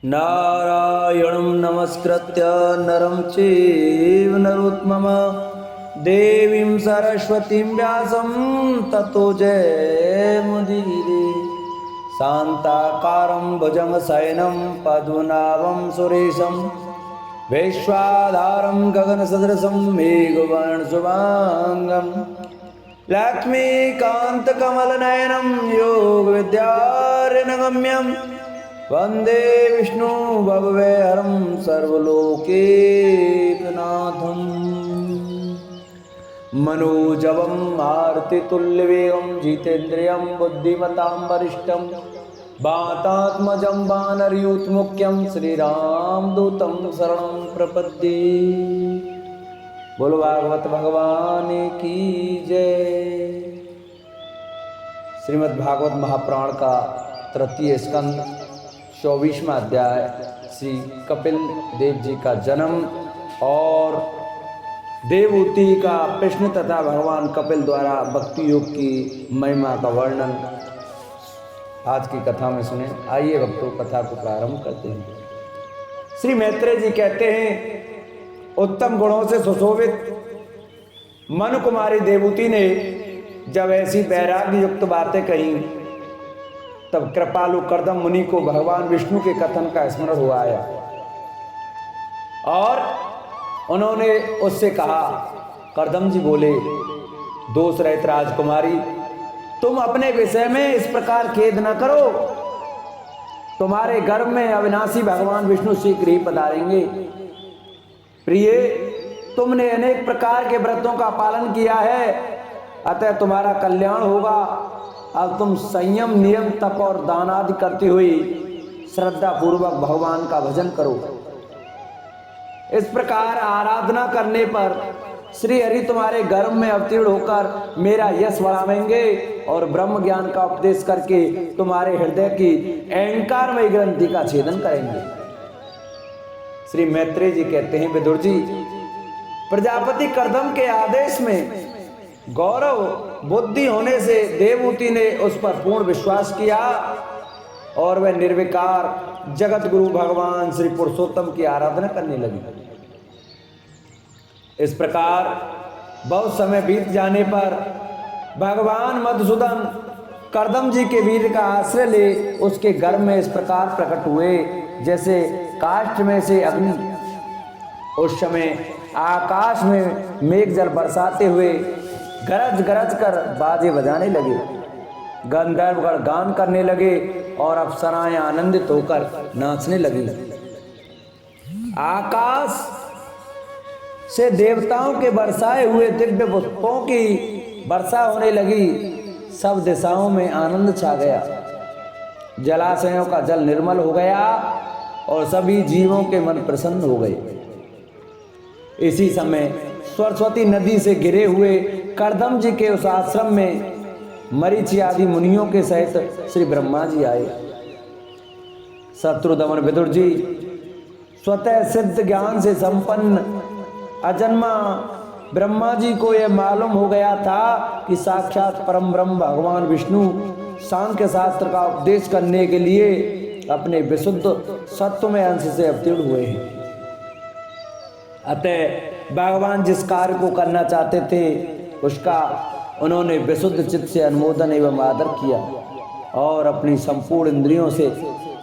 नारायणं नमस्कृत्य नरं चैव नरोत्तमं देवीं सरस्वतीं व्यासं ततो जयमुदीरये। शान्ताकारं भुजगशयनं पद्मनाभं सुरेशं वैश्वाधारं गगनसदृशं मेघवर्णशुभांगं लक्ष्मीकान्तकमलनयनं योगविद्यार्णगम्यं वन्दे विष्णु भगवहरं सर्वलोकैकनाथं। मनोजवं मारुतितुल्यवेगं जितेन्द्रियं बुद्धिमतां वरिष्ठं वातात्मजं वानरयूथमुख्यं श्रीरामदूतं शरणं प्रपद्ये। बोलो भागवत भगवान की जय। श्रीमद् भागवत महापुराण का तृतीय स्कंद 24वां अध्याय श्री कपिल देव जी का जन्म और देवहूति का प्रश्न तथा भगवान कपिल द्वारा भक्ति योग की महिमा का वर्णन आज की कथा में सुने। आइए भक्तों कथा को प्रारंभ करते हैं। श्री मैत्रेय जी कहते हैं, उत्तम गुणों से सुशोभित मनु कुमारी देवहूति ने जब ऐसी वैराग्य युक्त बातें कही तब कृपालु कर्दम मुनि को भगवान विष्णु के कथन का स्मरण हुआ आया और उन्होंने उससे कहा, कर्दम जी बोले, दोष रहित राजकुमारी, तुम अपने विषय में इस प्रकार खेद न करो। तुम्हारे गर्भ में अविनाशी भगवान विष्णु शीघ्र ही पधारेंगे। प्रिय, तुमने अनेक प्रकार के व्रतों का पालन किया है, अतः तुम्हारा कल्याण होगा। अब तुम संयम, नियम, तप और दान आदि करती हुई श्रद्धा पूर्वक भगवान का भजन करो। इस प्रकार आराधना करने पर श्री हरि तुम्हारे गर्भ में अवतीर्ण होकर मेरा यश बढ़ावेंगे और ब्रह्म ज्ञान का उपदेश करके तुम्हारे हृदय की अहंकारमयी ग्रंथि का छेदन करेंगे। श्री मैत्रेय जी कहते हैं, विदुर जी, प्रजापति कर्दम के आदेश में गौरव बुद्धि होने से देवहूति ने उस पर पूर्ण विश्वास किया और वह निर्विकार जगत गुरु भगवान श्री पुरुषोत्तम की आराधना करने लगी। इस प्रकार बहुत समय बीत जाने पर भगवान मधुसूदन कर्दम जी के वीर का आश्रय ले उसके गर्भ में इस प्रकार प्रकट हुए जैसे काष्ठ में से अग्नि। उस समय आकाश में मेघ जल बरसाते हुए गरज गरज कर बाजे बजाने लगे, गंधर्वगण गान करने लगे और अप्सराएं आनंदित होकर नाचने लगी। आकाश से देवताओं के बरसाए हुए दिव्य पुष्पों की वर्षा होने लगी। सब दिशाओं में आनंद छा गया। जलाशयों का जल निर्मल हो गया और सभी जीवों के मन प्रसन्न हो गए। इसी समय सरस्वती नदी से घिरे हुए कर्दम जी के उस आश्रम में मरीचि आदि मुनियों के सहित श्री ब्रह्मा जी आए। शत्रुदमन विदुर जी, स्वतः सिद्ध ज्ञान से संपन्न अजन्मा ब्रह्मा जी को यह मालूम हो गया था कि साक्षात परम ब्रह्म भगवान विष्णु सांख्य शास्त्र का उपदेश करने के लिए अपने विशुद्ध सत्वमय अंश से अवतीर्ण हुए हैं। अतः भगवान जिस कार्य को करना चाहते थे उसका उन्होंने विशुद्ध चित्त से अनुमोदन एवं आदर किया और अपनी संपूर्ण इंद्रियों से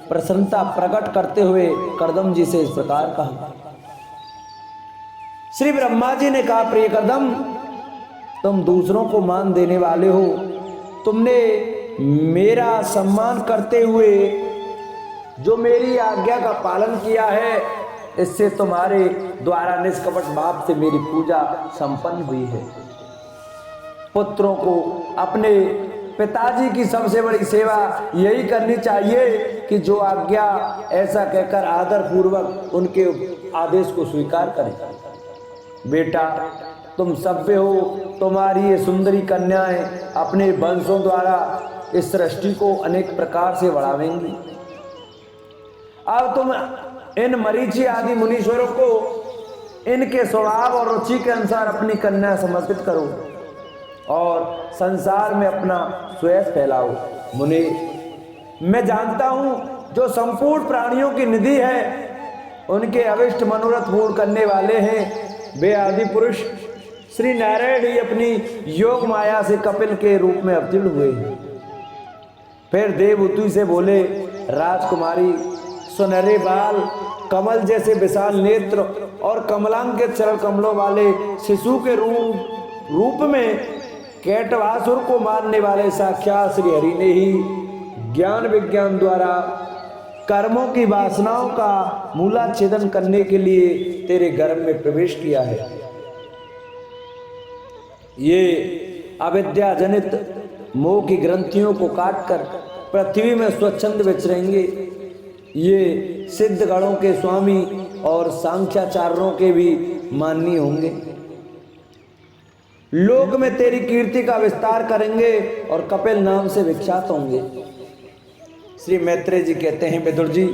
प्रसन्नता प्रकट करते हुए कर्दम जी से इस प्रकार कहा। श्री ब्रह्मा जी ने कहा, प्रिय कर्दम, तुम दूसरों को मान देने वाले हो। तुमने मेरा सम्मान करते हुए जो मेरी आज्ञा का पालन किया है, इससे तुम्हारे द्वारा निष्कपट भाव से मेरी पूजा संपन्न हुई है। पुत्रों को अपने पिताजी की सबसे बड़ी सेवा यही करनी चाहिए कि जो आज्ञा ऐसा कहकर आदर पूर्वक उनके आदेश को स्वीकार करें। बेटा, तुम सभ्य हो, तुम्हारी ये सुंदरी कन्याएं अपने वंशों द्वारा इस सृष्टि को अनेक प्रकार से बढ़ावेंगी। अब तुम इन मरीचि आदि मुनीश्वरों को इनके स्वभाव और रुचि के अनुसार अपनी कन्या समर्पित करो और संसार में अपना सुयश फैलाओ। मुनि, मैं जानता हूं जो संपूर्ण प्राणियों की निधि है, उनके अविष्ट मनोरथ पूर्ण करने वाले हैं, वे आदि पुरुष श्री नारायण ही अपनी योग माया से कपिल के रूप में अवतीर्ण हुए हैं। फिर देवहूति से बोले, राजकुमारी, सुनहरे बाल, कमल जैसे विशाल नेत्र और कमलांकित चरण कमलों वाले शिशु के रूप में कैटवासुर को मारने वाले साक्षात श्री हरि ने ही ज्ञान विज्ञान द्वारा कर्मों की वासनाओं का मूलाच्छेदन करने के लिए तेरे गर्भ में प्रवेश किया है। ये अविद्या जनित मोह की ग्रंथियों को काटकर पृथ्वी में स्वच्छंद विचरेंगे। ये सिद्ध गणों के स्वामी और सांख्याचार्यों के भी माननीय होंगे। लोक में तेरी कीर्ति का विस्तार करेंगे और कपिल नाम से विख्यात होंगे। श्री मैत्रेय जी कहते हैं, विदुर जी,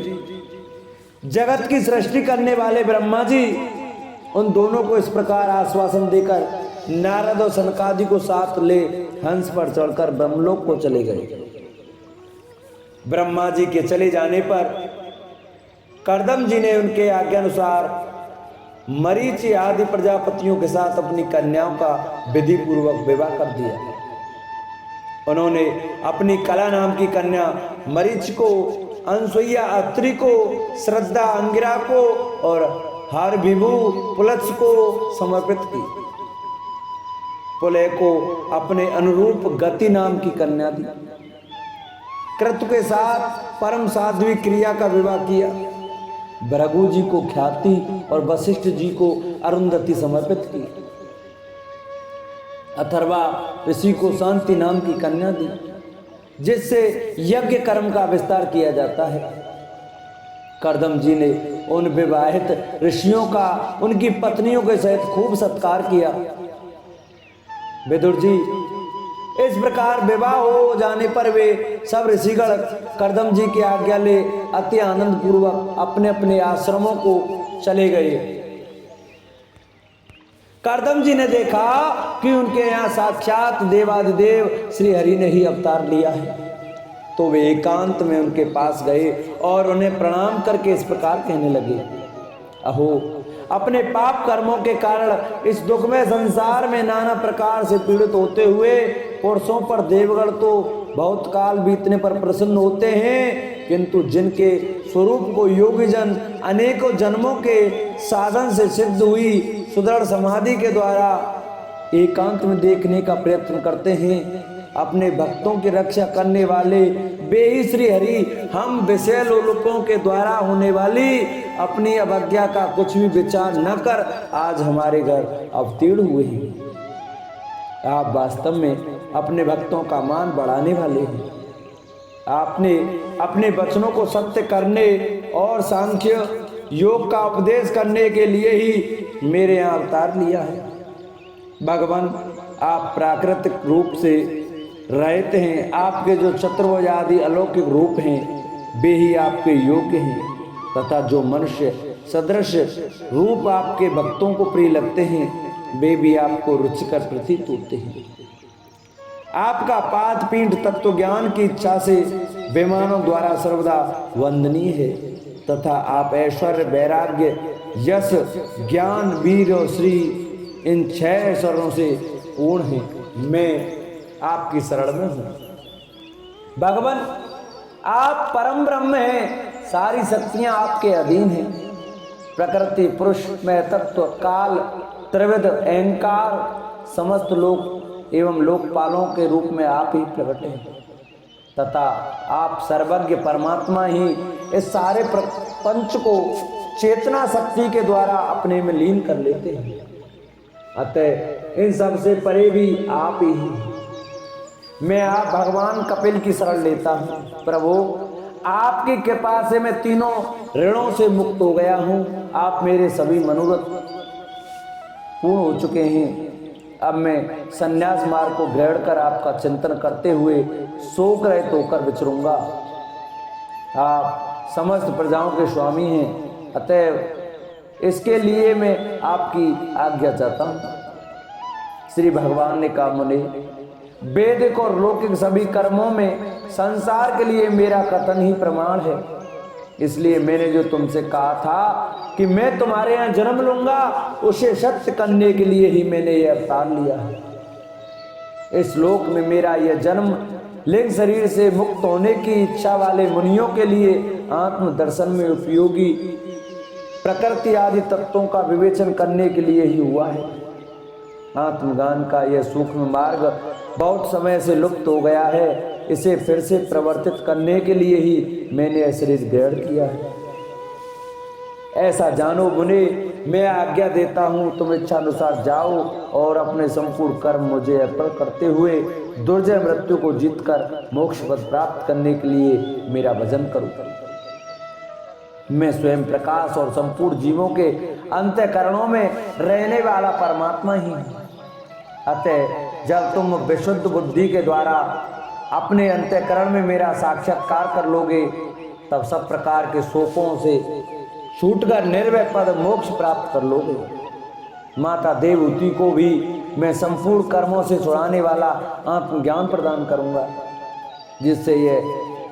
जगत की सृष्टि करने वाले ब्रह्मा जी उन दोनों को इस प्रकार आश्वासन देकर नारद और सनकादि को साथ ले हंस पर चढ़कर ब्रह्मलोक को चले गए। ब्रह्मा जी के चले जाने पर कर्दम जी ने उनके आज्ञा अनुसार मरीचि आदि प्रजापतियों के साथ अपनी कन्याओं का विधि पूर्वक विवाह कर दिया। उन्होंने अपनी कला नाम की कन्या मरीच को, अनसुईया अत्रि को, श्रद्धा अंगिरा को और हर विभु पुलत्स को समर्पित की। पुलय को अपने अनुरूप गति नाम की कन्या दी। क्रतु के साथ परम साध्वी क्रिया का विवाह किया। भृगु जी को ख्याति और वशिष्ठ जी को अरुंधति समर्पित की। अथर्वा ऋषि को शांति नाम की कन्या दी, जिससे यज्ञ कर्म का विस्तार किया जाता है। कर्दम जी ने उन विवाहित ऋषियों का उनकी पत्नियों के सहित खूब सत्कार किया। विदुर जी, इस प्रकार विवाह हो जाने पर वे सब ऋषिगण कर्दम जी की आज्ञा ले अति आनंद पूर्वक अपने अपने आश्रमों को चले गए। कर्दम जी ने देखा कि उनके यहाँ साक्षात देवादिदेव श्री हरि ने ही अवतार लिया है, तो वे एकांत में उनके पास गए और उन्हें प्रणाम करके इस प्रकार कहने लगे, अहो, अपने पाप कर्मों के कारण इस दुखमय संसार में नाना प्रकार से पीड़ित होते हुए पुरुषों पर देवगण तो बहुत काल बीतने पर प्रसन्न होते हैं, किंतु जिनके स्वरूप को योगी जन अनेकों जन्मों के साधन से सिद्ध हुई सुदृढ़ समाधि के द्वारा एकांत में देखने का प्रयत्न करते हैं, अपने भक्तों की रक्षा करने वाले वे ही श्री हरि हम विषय लोलुपों के द्वारा होने वाली अपनी अवज्ञा का कुछ भी विचार न कर आज हमारे घर अवतीर्ण हुए हैं। आप वास्तव में अपने भक्तों का मान बढ़ाने वाले हैं। आपने अपने वचनों को सत्य करने और सांख्य योग का उपदेश करने के लिए ही मेरे यहाँ अवतार लिया है। भगवान, आप प्राकृतिक रूप से रहते हैं। आपके जो चतुर्भुज आदि अलौकिक रूप हैं वे ही आपके योग्य हैं, तथा जो मनुष्य सदृश रूप आपके भक्तों को प्रिय लगते हैं वे भी आपको रुचिकर प्रतीत होते हैं। आपका पाद पीठ तत्व ज्ञान की इच्छा से विमानों द्वारा सर्वदा वंदनीय है, तथा आप ऐश्वर्य, वैराग्य, यश, ज्ञान, वीर और श्री इन 6 ऐश्वर्यों से पूर्ण हैं। मैं आपकी शरण में हूँ। भगवान, आप परम ब्रह्म हैं, सारी शक्तियां आपके अधीन हैं। प्रकृति, पुरुष में तत्व, काल, त्रिविध, अहंकार, समस्त लोक एवं लोकपालों के रूप में आप ही प्रकट हैं, तथा आप सर्वज्ञ परमात्मा ही इस सारे प्रपंच को चेतना शक्ति के द्वारा अपने में लीन कर लेते हैं। अतः इन सब से परे भी आप ही हैं। मैं आप भगवान कपिल की शरण लेता हूँ। प्रभु, आपकी कृपा से मैं तीनों ऋणों से मुक्त हो गया हूँ। आप मेरे सभी मनोरथ पूर्ण हो चुके हैं। अब मैं संन्यास मार्ग को ग्रहण कर आपका चिंतन करते हुए शोक रहित होकर विचरूंगा। आप समस्त प्रजाओं के स्वामी हैं, अतः इसके लिए मैं आपकी आज्ञा चाहता हूँ। श्री भगवान ने कहा, मुनि, वैदिक और लौकिक सभी कर्मों में संसार के लिए मेरा कथन ही प्रमाण है। इसलिए मैंने जो तुमसे कहा था कि मैं तुम्हारे यहाँ जन्म लूंगा, उसे सत्य करने के लिए ही मैंने यह अवतार लिया है। इस लोक में मेरा यह जन्म लिंग शरीर से मुक्त होने की इच्छा वाले मुनियों के लिए आत्म दर्शन में उपयोगी प्रकृति आदि तत्वों का विवेचन करने के लिए ही हुआ है। आत्मज्ञान का यह सूक्ष्म मार्ग बहुत समय से लुप्त हो गया है, इसे फिर से प्रवर्तित करने के लिए ही मैंने यह शरीर ग्रहण किया है। ऐसा जानो मुने, मैं आज्ञा देता हूँ, तुम इच्छानुसार जाओ और अपने संपूर्ण कर्म मुझे अर्पण करते हुए दुर्जय मृत्यु को जीतकर मोक्ष पद प्राप्त करने के लिए मेरा भजन करो। मैं स्वयं प्रकाश और संपूर्ण जीवों के अंतःकरणों में रहने वाला परमात्मा ही हूँ। अतः जब तुम विशुद्ध बुद्धि के द्वारा अपने अंतःकरण में मेरा साक्षात्कार कर लोगे, तब सब प्रकार के शोकों से छूटकर निर्भय पद मोक्ष प्राप्त कर लोगे। माता देवहूति को भी मैं संपूर्ण कर्मों से छुड़ाने वाला आत्मज्ञान प्रदान करूंगा, जिससे यह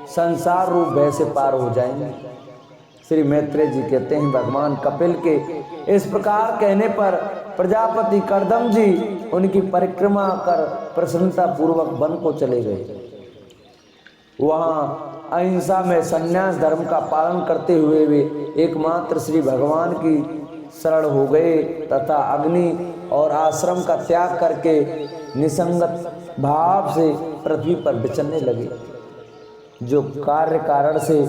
संसार रूप भय से पार हो जाएंगे। श्री मैत्रेय जी कहते हैं, भगवान कपिल के इस प्रकार कहने पर प्रजापति कर्दम जी उनकी परिक्रमा कर प्रसन्नता पूर्वक वन को चले गए। वहाँ अहिंसा में संन्यास धर्म का पालन करते हुए वे एकमात्र श्री भगवान की शरण हो गए तथा अग्नि और आश्रम का त्याग करके निसंगत भाव से पृथ्वी पर विचरने लगे। जो कार्य कारण से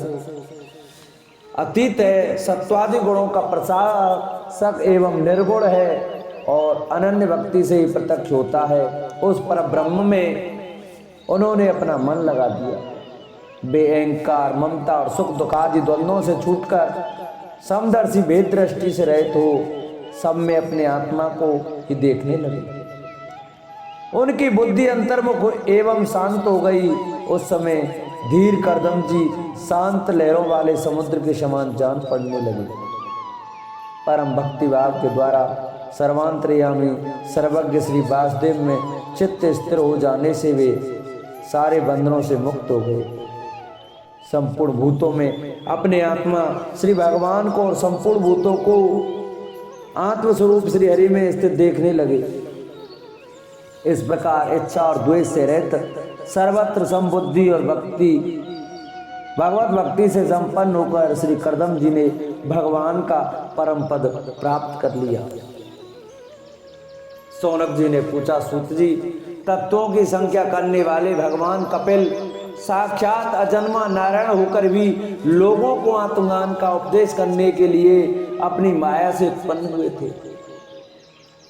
अतीत है, सत्वादि गुणों का प्रशासक एवं निर्गुण है और अनन्य भक्ति से ही प्रत्यक्ष होता है, उस पर ब्रह्म में उन्होंने अपना मन लगा दिया। वे अहंकार, ममता और सुख दुख आदि द्वंद्वों से छूटकर समदर्शी भेद दृष्टि से रहित हो सब में अपने आत्मा को ही देखने लगे। उनकी बुद्धि अंतर्मुख एवं शांत हो गई। उस समय धीर कर्दम जी शांत लहरों वाले समुद्र के समान जान पड़ने लगे। परम भक्ति भाव के द्वारा सर्वांतर्यामी सर्वज्ञ श्री वासुदेव में चित्त स्थिर हो जाने से वे सारे बंधनों से मुक्त हो गए। संपूर्ण भूतों में अपने आत्मा श्री भगवान को और संपूर्ण भूतों को आत्मस्वरूप श्री हरि में स्थित देखने लगे। इस प्रकार इच्छा और द्वेष से रहित सर्वत्र संबुद्धि और भक्ति भगवत भक्ति से संपन्न होकर श्री कर्दम जी ने भगवान का परम पद प्राप्त कर लिया। सौनक जी ने पूछा, सूत जी, तत्वों की संख्या करने वाले भगवान कपिल साक्षात अजन्मा नारायण होकर भी लोगों को आत्मज्ञान का उपदेश करने के लिए अपनी माया से उत्पन्न हुए थे।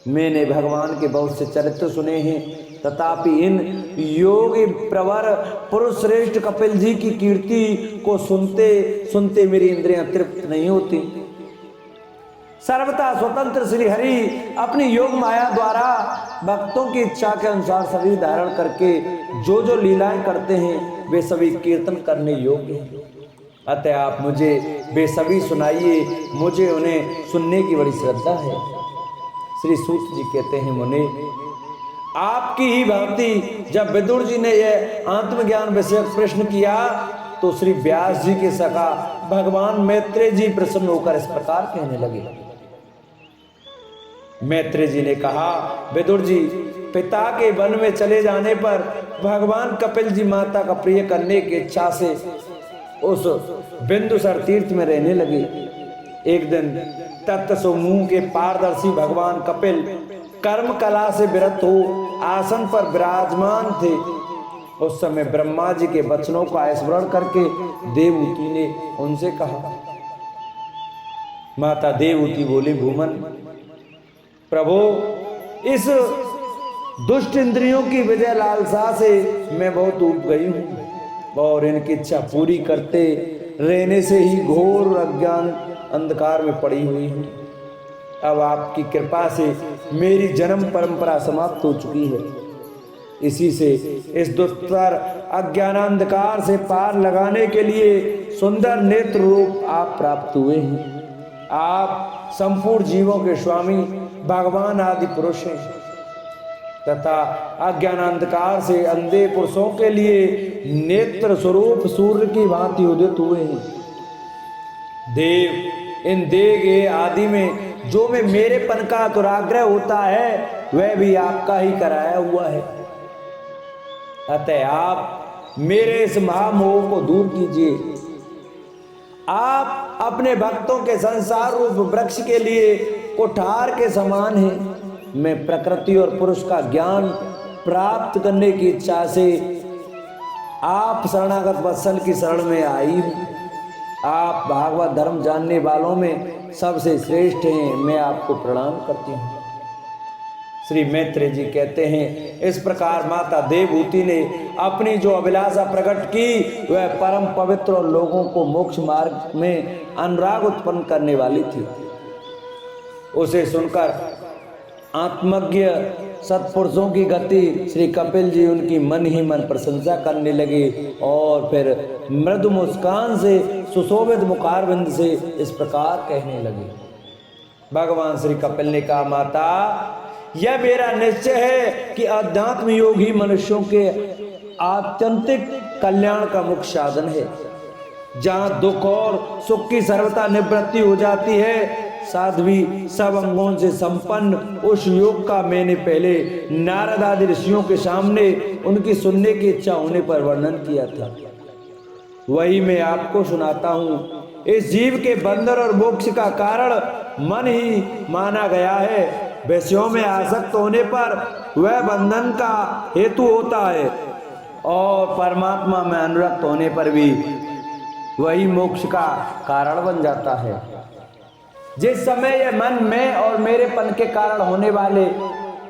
मैंने भगवान के बहुत से चरित्र सुने हैं, तथापि इन योगी प्रवर पुरुष श्रेष्ठ कपिल जी की कीर्ति को सुनते सुनते मेरी इंद्रियां तृप्त नहीं होती। सर्वथा स्वतंत्र श्री हरि अपनी योग माया द्वारा भक्तों की इच्छा के अनुसार शरीर धारण करके जो जो लीलाएं करते हैं वे सभी कीर्तन करने योग्य हैं। अतः आप मुझे वे सभी सुनाइए, मुझे उन्हें सुनने की बड़ी श्रद्धा है। श्री सूत जी कहते हैं, मुने, आपकी ही भांति जब विदुर जी ने यह आत्मज्ञान विषयक प्रश्न किया तो श्री व्यास जी के सखा भगवान मैत्रेय जी प्रसन्न होकर इस प्रकार कहने लगे। मैत्रेय जी ने कहा, विदुर जी, पिता के वन में चले जाने पर भगवान कपिल जी माता का प्रिय करने की इच्छा से उस बिंदुसर तीर्थ में रहने लगे। एक दिन तत्व समूह के पारदर्शी भगवान कपिल कर्म कला से विरत हो आसन पर विराजमान थे। उस समय ब्रह्मा जी के वचनों का स्मरण करके देवहूति ने उनसे कहा। माता देवहूति बोली, भूमन प्रभु, इस दुष्ट इंद्रियों की विजय लालसा से मैं बहुत ऊब गई हूँ और इनकी इच्छा पूरी करते रहने से ही घोर अज्ञान अंधकार में पड़ी हुई हूँ। अब आपकी कृपा से मेरी जन्म परंपरा समाप्त हो चुकी है। इसी से इस दुष्टर अज्ञानांधकार से पार लगाने के लिए सुंदर नेत्र रूप आप प्राप्त हुए हैं। आप संपूर्ण जीवों के स्वामी भगवान आदि पुरुष हैं तथा अज्ञानांधकार से अंधे पुरुषों के लिए नेत्र स्वरूप सूर्य की भांति उदित हुए हैं। देव, इन देह आदि में जो में मेरेपन का दुराग्रह होता है वह भी आपका ही कराया हुआ है। अतः आप मेरे इस महामोह को दूर कीजिए। आप अपने भक्तों के संसार रूप वृक्ष के लिए कुठार के समान हैं। मैं प्रकृति और पुरुष का ज्ञान प्राप्त करने की इच्छा से आप शरणागत वत्सल की शरण में आई हूँ। आप भागवत धर्म जानने वालों में सबसे श्रेष्ठ हैं। मैं आपको प्रणाम करती हूँ। श्री मैत्रेय जी कहते हैं, इस प्रकार माता देवहूति ने अपनी जो अभिलाषा प्रकट की वह परम पवित्र और लोगों को मोक्ष मार्ग में अनुराग उत्पन्न करने वाली थी। उसे सुनकर आत्मज्ञ सत्पुरुषों की गति श्री कपिल जी उनकी मन ही मन प्रशंसा करने लगे और फिर मृदु मुस्कान से सुशोभित मुखारविंद से इस प्रकार कहने लगे। भगवान श्री कपिल ने कहा, माता यह मेरा निश्चय है कि अध्यात्म योग ही मनुष्यों के आत्यंतिक कल्याण का मुख्य साधन है। जहाँ दुख और सुख की सर्वथा निवृत्ति हो जाती है, साध्वी सब अंगों से संपन्न उस योग का मैंने पहले नारद आदि ऋषियों के सामने उनकी सुनने की इच्छा होने पर वर्णन किया था। वही मैं आपको सुनाता हूँ। इस जीव के बंधन और मोक्ष का कारण मन ही माना गया है। विषयों में आसक्त होने पर वह बंधन का हेतु होता है और परमात्मा में अनुरक्त होने पर भी वही मोक्ष का कारण बन जाता है। जिस समय यह मन में और मेरेपन के कारण होने वाले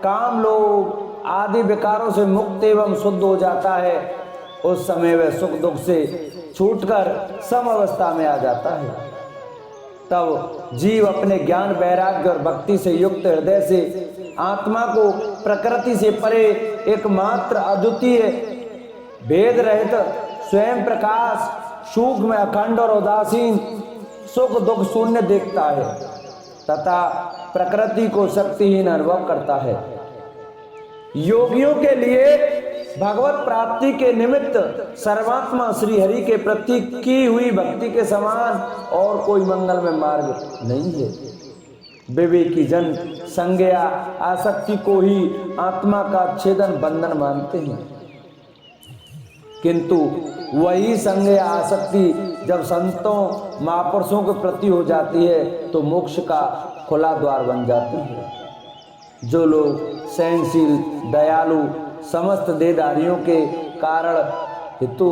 काम लोभ आदि विकारों से मुक्त एवं शुद्ध हो जाता है, उस समय वह सुख दुख से छूटकर सम अवस्था में आ जाता है। तब जीव अपने ज्ञान वैराग्य और भक्ति से युक्त हृदय से आत्मा को प्रकृति से परे एकमात्र अद्वितीय भेद रहित स्वयं प्रकाश सूक्ष्म अखंड और उदासीन सुख दुख शून्य देखता है तथा प्रकृति को शक्तिहीन अनुभव करता है। योगियों के लिए भगवत प्राप्ति के निमित्त सर्वात्मा श्री हरि के प्रति की हुई भक्ति के समान और कोई मंगलमय मार्ग नहीं है। विवेकी जन संज्ञा आसक्ति को ही आत्मा का छेदन बंधन मानते हैं, किंतु वही संज्ञा आसक्ति जब संतों महापुरुषों के प्रति हो जाती है तो मोक्ष का खुला द्वार बन जाती है। जो लोग सहनशील दयालु समस्त देहधारियों के कारण हेतु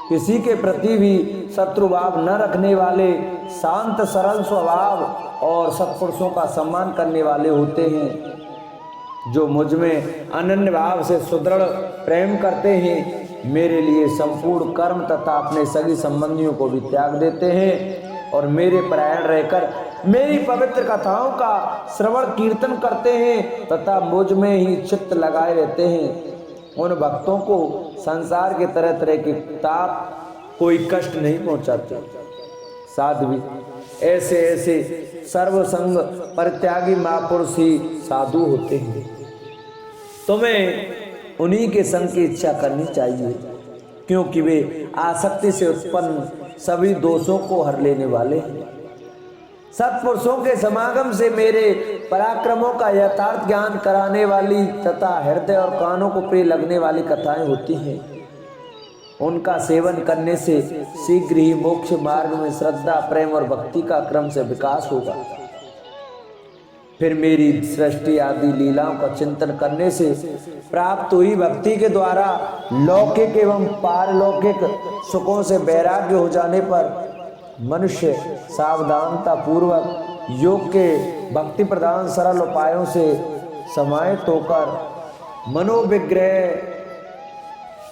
किसी के प्रति भी शत्रुभाव न रखने वाले शांत सरल स्वभाव और सत्पुरुषों का सम्मान करने वाले होते हैं, जो मुझ में अनन्य भाव से सुदृढ़ प्रेम करते हैं, मेरे लिए संपूर्ण कर्म तथा अपने सभी संबंधियों को भी त्याग देते हैं और मेरे परायण रहकर मेरी पवित्र कथाओं का श्रवण कीर्तन करते हैं तथा मुझ में ही चित्त लगाए रहते हैं। उन भक्तों को संसार के तरह तरह के ताप कोई कष्ट नहीं पहुंचाते। साध्वी ऐसे ऐसे सर्वसंग परित्यागी महापुरुष ही साधु होते हैं। तुम्हें उन्हीं के संग की इच्छा करनी चाहिए, क्योंकि वे आसक्ति से उत्पन्न सभी दोषों को हर लेने वाले हैं। सत्पुरुषों के समागम से मेरे पराक्रमों का यथार्थ ज्ञान कराने वाली तथा हृदय और कानों को प्रिय लगने वाली कथाएं होती हैं। उनका सेवन करने से शीघ्र ही मोक्ष मार्ग में श्रद्धा प्रेम और भक्ति का क्रम से विकास होगा। फिर मेरी सृष्टि आदि लीलाओं का चिंतन करने से प्राप्त हुई भक्ति के द्वारा लौकिक एवं पारलौकिक सुखों से वैराग्य हो जाने पर मनुष्य सावधानता पूर्वक योग के भक्ति प्रदान सरल उपायों से समाहित होकर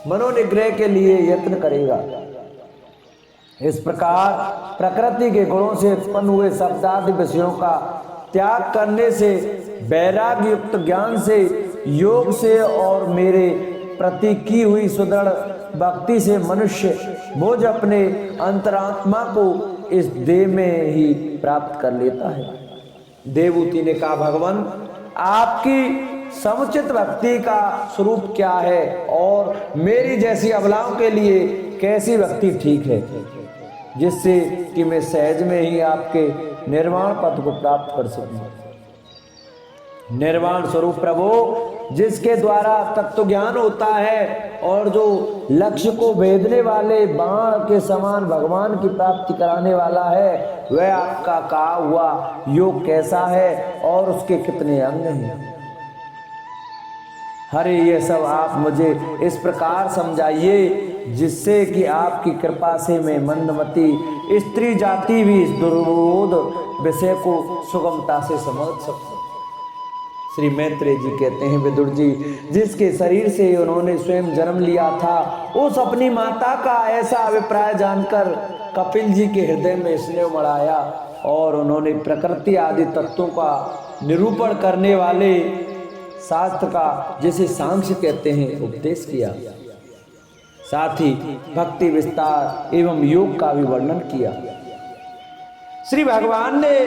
मनोनिग्रह के लिए यत्न करेगा। इस प्रकार प्रकृति के गुणों से उत्पन्न हुए शब्दादि विषयों का त्याग करने से वैराग्य युक्त ज्ञान से योग से और मेरे प्रति की हुई सुदृढ़ भक्ति से मनुष्य मुझ अपने अंतरात्मा को इस देह में ही प्राप्त कर लेता है। देवहूति ने कहा, भगवान आपकी समुचित भक्ति का स्वरूप क्या है और मेरी जैसी अबलाओं के लिए कैसी भक्ति ठीक है। जिससे कि मैं सहज में ही आपके निर्वाण पद को प्राप्त कर सकूं। निर्वाण स्वरूप प्रभु जिसके द्वारा तत्व ज्ञान होता है और जो लक्ष्य को भेदने वाले बाण के समान भगवान की प्राप्ति कराने वाला है, वह आपका कहा हुआ योग कैसा है और उसके कितने अंग हैं। हरे ये सब आप मुझे इस प्रकार समझाइए जिससे कि आपकी कृपा से मैं मंदमती स्त्री जाति भी इस दुर्बोध विषय को सुगमता से समझ सकूं। श्री मैत्रेय जी कहते हैं, विदुर जी जिसके शरीर से उन्होंने स्वयं जन्म लिया था, उस अपनी माता का ऐसा अभिप्राय जानकर कपिल जी के हृदय में स्नेह बढ़ाया और उन्होंने प्रकृति आदि तत्वों का निरूपण करने वाले शास्त्र का, जिसे सांख्य कहते हैं, उपदेश किया। साथ ही भक्ति विस्तार एवं योग का भी वर्णन किया। श्री भगवान ने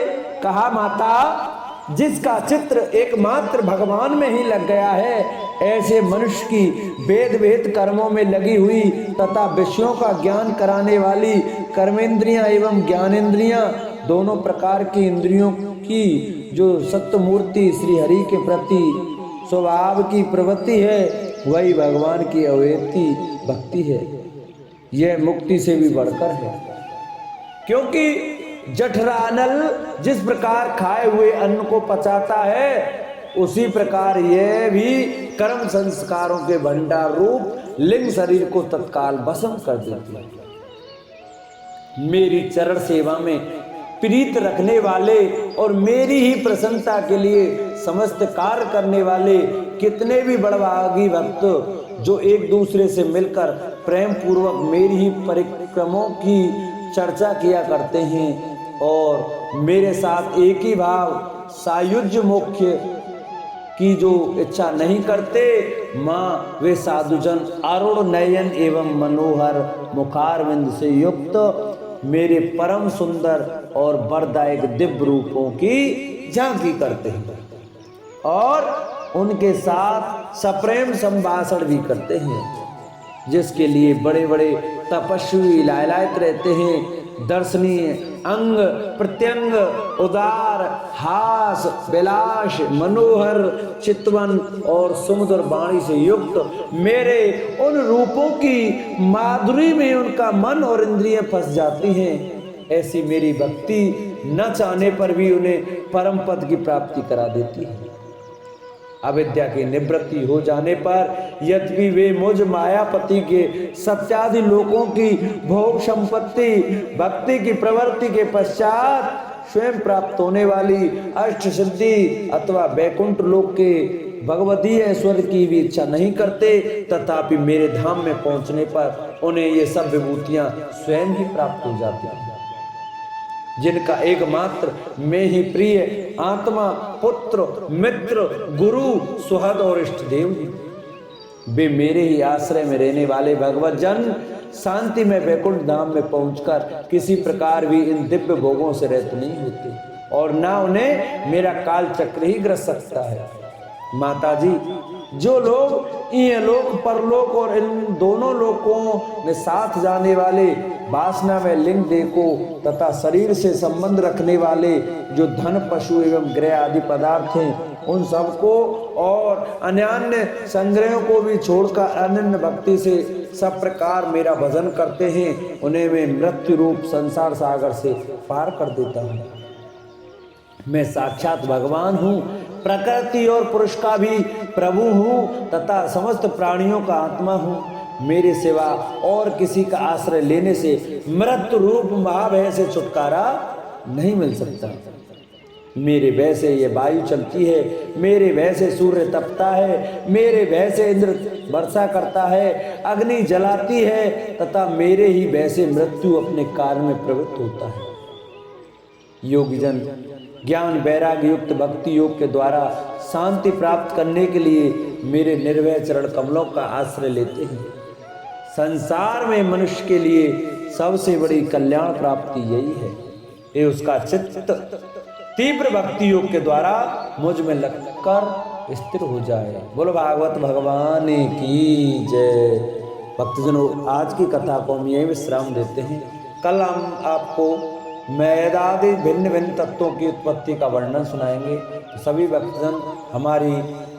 कहा, माता जिसका चित्र एकमात्र भगवान में ही लग गया है, ऐसे मनुष्य की वेद वेद कर्मों में लगी हुई तथा विषयों का ज्ञान कराने वाली कर्मेंद्रियां एवं ज्ञानेंद्रियां दोनों प्रकार की इंद्रियों की जो सत्य मूर्ति श्री हरि के प्रति स्वभाव की प्रवृत्ति है, वही भगवान की अवेती भक्ति है। यह मुक्ति से भी बढ़कर है, क्योंकि जठरानल जिस प्रकार खाए हुए अन्न को पचाता है, उसी प्रकार यह भी कर्म संस्कारों के भंडार रूप लिंग शरीर को तत्काल भस्म कर देती है। मेरी चरण सेवा में प्रीत रखने वाले और मेरी ही प्रसन्नता के लिए समस्त कार्य करने वाले कितने भी बड़भागी भक्त जो एक दूसरे से मिलकर प्रेम पूर्वक मेरी ही परिक्रमों की चर्चा किया करते हैं और मेरे साथ एक ही भाव सायुज्य मोक्ष की जो इच्छा नहीं करते, माँ वे साधुजन अरुण नयन एवं मनोहर मुखारविंद से युक्त मेरे परम सुंदर और वरदायक दिव्य रूपों की झांकी करते हैं और उनके साथ सप्रेम संभाषण भी करते हैं, जिसके लिए बड़े बड़े तपस्वी लालायित रहते हैं। दर्शनीय अंग प्रत्यंग उदार हास विलास मनोहर चितवन और सुमधुर वाणी से युक्त मेरे उन रूपों की माधुरी में उनका मन और इंद्रियां फंस जाती हैं। ऐसी मेरी भक्ति न चाहने पर भी उन्हें परम पद की प्राप्ति करा देती है। अविद्या की निवृत्ति हो जाने पर यद्यपि वे मुझ मायापति के सत्यादि लोकों की भोग संपत्ति भक्ति की प्रवृत्ति के पश्चात स्वयं प्राप्त होने वाली अष्ट सिद्धि अथवा वैकुंठ लोक के भगवतीय ऐश्वर्य की भी इच्छा नहीं करते, तथापि मेरे धाम में पहुंचने पर उन्हें ये सब विभूतियां स्वयं ही प्राप्त हो जाती हैं, जिनका एकमात्र मैं ही प्रिय आत्मा पुत्र मित्र गुरु सुहृद और इष्ट देव। वे मेरे ही आश्रय में रहने वाले भगवत जन शांति में वैकुंठ धाम में पहुंचकर किसी प्रकार भी इन दिव्य भोगों से रहित नहीं होते और ना उन्हें मेरा काल चक्र ही ग्रस सकता है। माता जी जो लोग ये लोक परलोक और इन दोनों लोकों में साथ जाने वाले वासना में लिंग देह को तथा शरीर से संबंध रखने वाले जो धन पशु एवं गृह आदि पदार्थ हैं, उन सबको और अन्य संग्रहों को भी छोड़कर अनन्य भक्ति से सब प्रकार मेरा भजन करते हैं, उन्हें मैं मृत्यु रूप संसार सागर से पार कर देता हूँ। मैं साक्षात भगवान हूँ, प्रकृति और पुरुष का भी प्रभु हूँ तथा समस्त प्राणियों का आत्मा हूँ। मेरे सिवा और किसी का आश्रय लेने से मृत्यु रूप महाभय से छुटकारा नहीं मिल सकता। मेरे भय से ये वायु चलती है, मेरे भय से सूर्य तपता है, मेरे भय से इंद्र वर्षा करता है, अग्नि जलाती है तथा मेरे ही भय से मृत्यु अपने कार्य में प्रवृत्त होता है। योगीजन ज्ञान वैराग्य युक्त भक्ति योग के द्वारा शांति प्राप्त करने के लिए मेरे निर्भय चरण कमलों का आश्रय लेते हैं। संसार में मनुष्य के लिए सबसे बड़ी कल्याण प्राप्ति यही है, ये उसका चित्त तीव्र भक्ति योग के द्वारा मुझ में लगकर स्थिर हो जाए। बोलो भागवत भगवान की जय। भक्तजनों, आज की कथा को हम यही विश्राम देते हैं। कल हम आपको मैदादि भिन्न भिन्न तत्वों की उत्पत्ति का वर्णन सुनाएंगे। तो सभी भक्तजन हमारी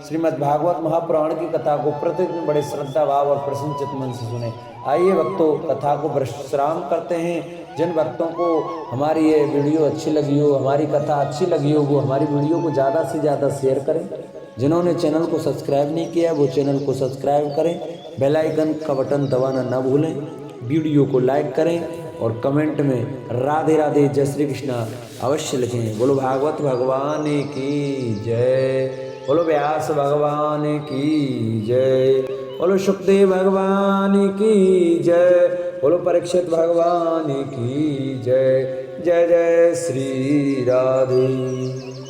श्रीमद् भागवत महापुराण की कथा को प्रतिदिन बड़े श्रद्धा भाव और प्रसन्न चित्त मन से सुने। आइए भक्तों, कथा को विश्राम करते हैं। जिन भक्तों को हमारी ये वीडियो अच्छी लगी हो, हमारी कथा अच्छी लगी हो, वो हमारी वीडियो को ज़्यादा से ज़्यादा शेयर करें। जिन्होंने चैनल को सब्सक्राइब नहीं किया वो चैनल को सब्सक्राइब करें, बेल आइकन का बटन दबाना न भूलें, वीडियो को लाइक करें और कमेंट में राधे राधे जय श्री कृष्णा अवश्य लिखें। बोलो भागवत भगवान की जय, बोलो व्यास भगवान की जय, बोलो सुखदेव भगवान की जय, बोलो परीक्षित भगवान की जय। जय जय श्री राधे।